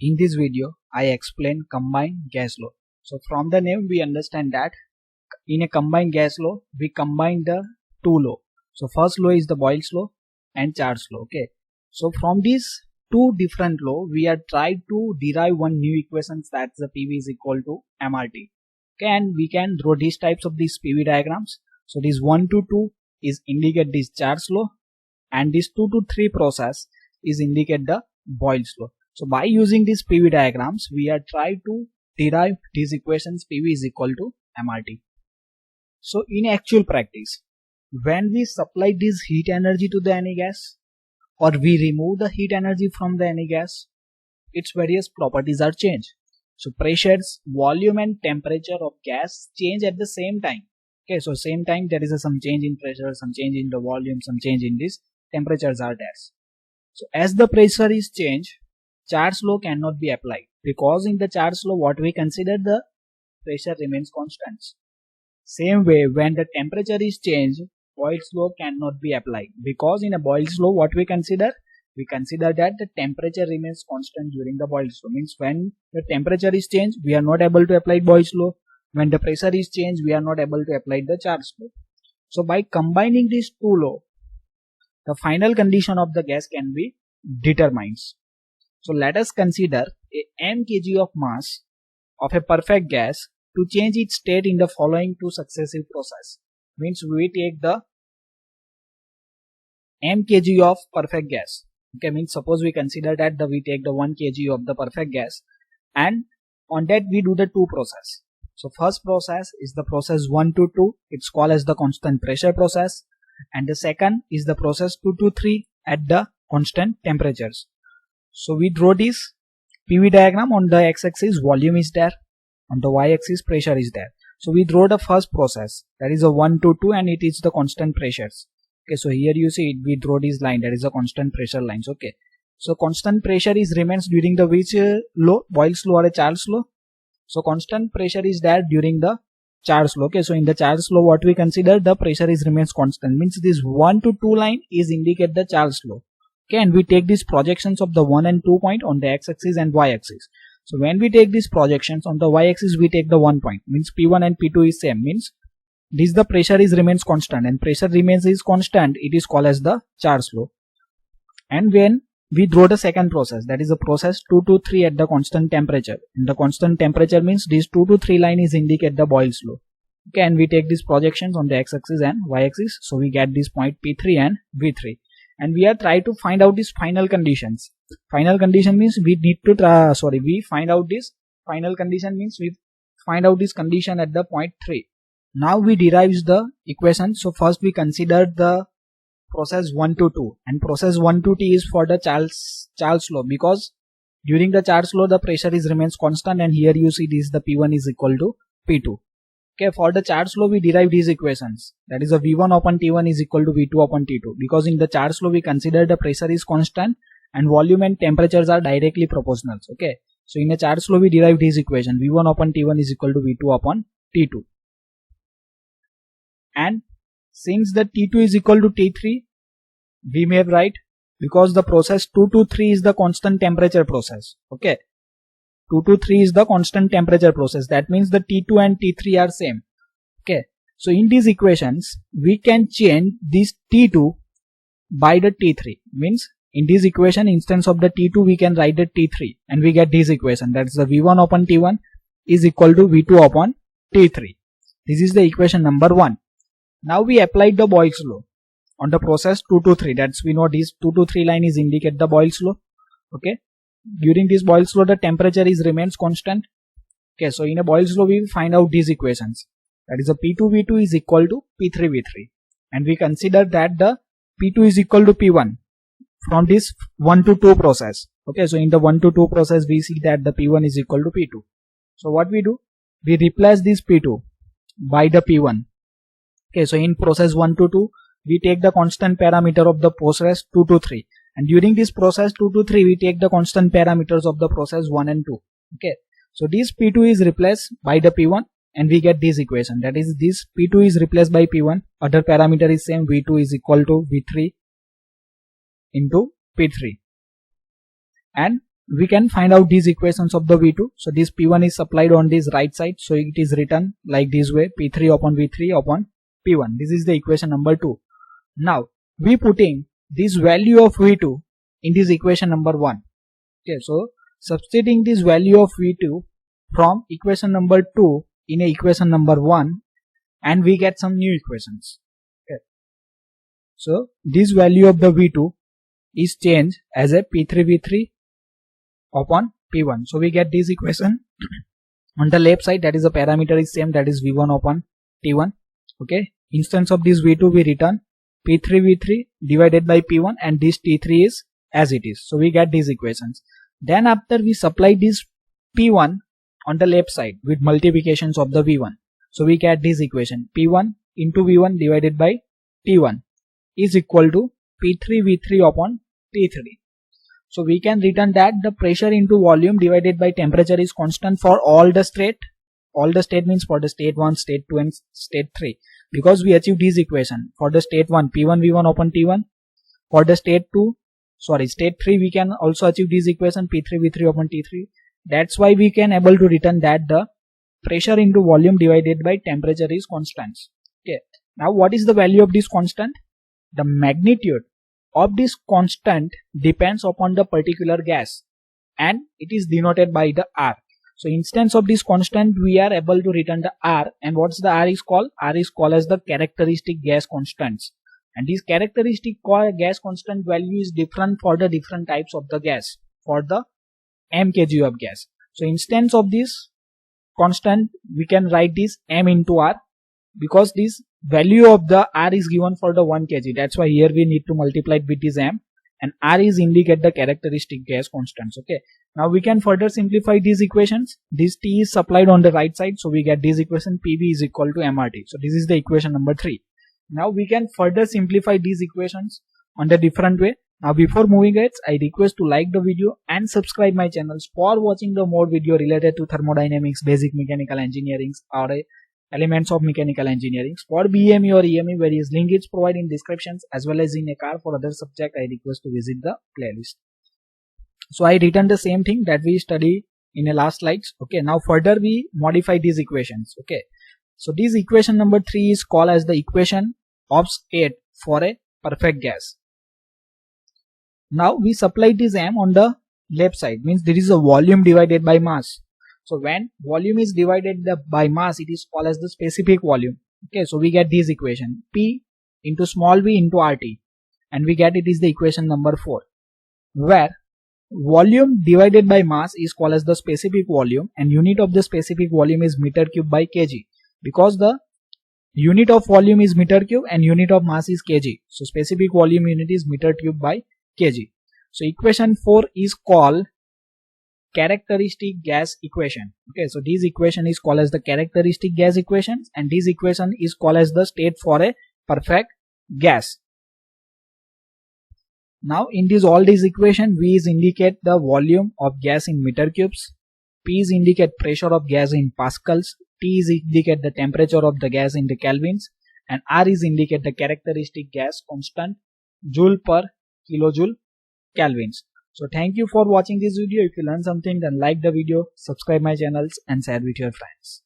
In this video, I explain combined gas law. So from the name we understand that in a combined gas law, we combine the two law. So first law is the Boyle's law and Charles law. Okay. So from these two different law, we are trying to derive one new equations, that's the PV is equal to MRT. Okay, and we can draw these types of these PV diagrams. So this 1 to 2 is indicate this Charles law, and this 2 to 3 process is indicate the Boyle's law. So by using these PV diagrams, we are trying to derive these equations PV is equal to MRT. So in actual practice, when we supply this heat energy to the any gas, or we remove the heat energy from the any gas, its various properties are changed. So pressures, volume and temperature of gas change at the same time. Okay, so same time there is some change in pressure, some change in the volume, some change in this temperatures are there. So as the pressure is changed, Charles law cannot be applied, because in the Charles law what we consider the pressure remains constant. Same way, when the temperature is changed, Boyle's law cannot be applied, because in a Boyle's law what we consider that the temperature remains constant during the Boyle's law. Means when the temperature is changed, we are not able to apply Boyle's law. When the pressure is changed, we are not able to apply the Charles law. So by combining these two laws, the final condition of the gas can be determined. So let us consider a m kg of mass of a perfect gas to change its state in the following two successive processes. Means we take the m kg of perfect gas. Okay, means suppose we consider that we take the 1 kg of the perfect gas, and on that we do the two process. So first process is the process 1 to 2. It's called as the constant pressure process. And the second is the process 2 to 3 at the constant temperatures. So we draw this PV diagram. On the x-axis volume is there, on the y-axis pressure is there. So we draw the first process, that is a 1 to 2, and it is the constant pressures. Okay, so here you see it, we draw this line, that is a constant pressure lines. Okay, so constant pressure is remains during the which law, Boyle's law or a Charles law? So constant pressure is there during the Charles law. Okay, so in the Charles law what we consider, the pressure is remains constant, means this 1 to 2 line is indicate the Charles law. Okay, and we take these projections of the 1 and 2 point on the x-axis and y-axis. So when we take these projections on the y-axis, we take the 1 point, means P1 and P2 is same, means this the pressure is remains constant, and pressure remains is constant, it is called as the Charles law. And when we draw the second process, that is the process 2 to 3 at the constant temperature. And the constant temperature means this 2 to 3 line is indicate the Boyle's law. Okay, and we take these projections on the x-axis and y-axis, so we get this point P3 and V3. And we are trying to find out these final conditions. Final condition means we need to we find out this final condition means we find out this condition at the point 3. Now we derive the equation. So first we consider the process 1 to 2, and process 1 to 2 is for the Charles law, because during the Charles law the pressure is remains constant, and here you see this the P1 is equal to P2. Okay, for the Charles law we derive these equations, that is a V1 upon T1 is equal to V2 upon T2, because in the Charles law we consider the pressure is constant and volume and temperatures are directly proportional. Okay, so in the Charles law we derive this equation, V1 upon T1 is equal to V2 upon T2. And since the T2 is equal to T3, we may write, because the process 2 to 3 is the constant temperature process. Okay, 2 to 3 is the constant temperature process, that means the T2 and T3 are same. Okay, so in these equations we can change this T2 by the T3, means in this equation instead of the T2 we can write the T3, and we get this equation, that is the V1 upon T1 is equal to V2 upon T3. This is the equation number 1. Now we applied the Boyle's law on the process 2 to 3, that's we know this 2 to 3 line is indicate the Boyle's law. Okay, during this Boyle's law the temperature is remains constant. Okay, so in a Boyle's law we find out these equations, that is a P2 V2 is equal to P3 V3, and we consider that the P2 is equal to P1 from this 1 to 2 process. Okay, so in the 1 to 2 process we see that the P1 is equal to P2. So what we do, we replace this P2 by the P1. Okay, so in process 1 to 2 we take the constant parameter of the process 2 to 3, and during this process 2 to 3 we take the constant parameters of the process 1 and 2. Okay, so this P2 is replaced by the P1, and we get this equation, that is this P2 is replaced by P1, other parameter is same, V2 is equal to V3 into P3. And we can find out these equations of the V2. So this P1 is supplied on this right side, so it is written like this way, P3 upon V3 upon P1. This is the equation number 2. Now we putting this value of V2 in this equation number 1. Okay, so substituting this value of V2 from equation number 2 in equation number 1, and we get some new equations. Okay, so this value of the V2 is changed as a P3V3 upon P1. So we get this equation on the left side, that is the parameter is same, that is V1 upon T1. Okay, instance of this V2 we return P3V3 divided by P1, and this T3 is as it is. So we get these equations. Then after we supply this P1 on the left side with multiplications of the V1. So we get this equation, P1 into V1 divided by T1 is equal to P3V3 upon T3. So we can return that the pressure into volume divided by temperature is constant for all the state. All the state means for the state 1, state 2 and state 3. Because we achieve this equation. For the state 1, P1V1 upon T1. For the state 3 we can also achieve this equation, P3V3 upon T3. That's why we can able to return that the pressure into volume divided by temperature is constant. Okay. Now what is the value of this constant? The magnitude of this constant depends upon the particular gas, and it is denoted by the R. So instance of this constant we are able to return the R, and what's the R is called? R is called as the characteristic gas constants, and this characteristic gas constant value is different for the different types of the gas for the mkg of gas. So instance of this constant we can write this m into R, because this value of the R is given for the 1 kg. That's why here we need to multiply it with this m, and R is indicate the characteristic gas constants. Okay. Now we can further simplify these equations. This T is supplied on the right side, so we get this equation, PV is equal to MRT. So this is the equation number 3. Now we can further simplify these equations on the different way. Now before moving ahead, I request to like the video and subscribe my channels for watching the more video related to thermodynamics, basic mechanical engineering or elements of mechanical engineering. For BME or EME, various link is provided in descriptions as well as in a card. For other subject, I request to visit the playlist. So I written the same thing that we study in the last slides. Okay, now further we modify these equations. Okay, so this equation number 3 is called as the equation of state for a perfect gas. Now we supply this m on the left side, means there is a volume divided by mass. So when volume is divided by mass, it is called as the specific volume. Okay, so we get this equation, P into small v into RT, and we get it is the equation number 4, where volume divided by mass is called as the specific volume, and unit of the specific volume is meter cube by kg, because the unit of volume is meter cube and unit of mass is kg. So specific volume unit is meter cube by kg. So equation 4 is called characteristic gas equation. Okay, so this equation is called as the characteristic gas equation, and this equation is called as the state for a perfect gas. Now in this all these equation, V is indicate the volume of gas in meter cubes, P is indicate pressure of gas in pascals, T is indicate the temperature of the gas in the kelvins, and R is indicate the characteristic gas constant joule per kilojoule kelvins. So thank you for watching this video. If you learned something, then like the video, subscribe my channels and share with your friends.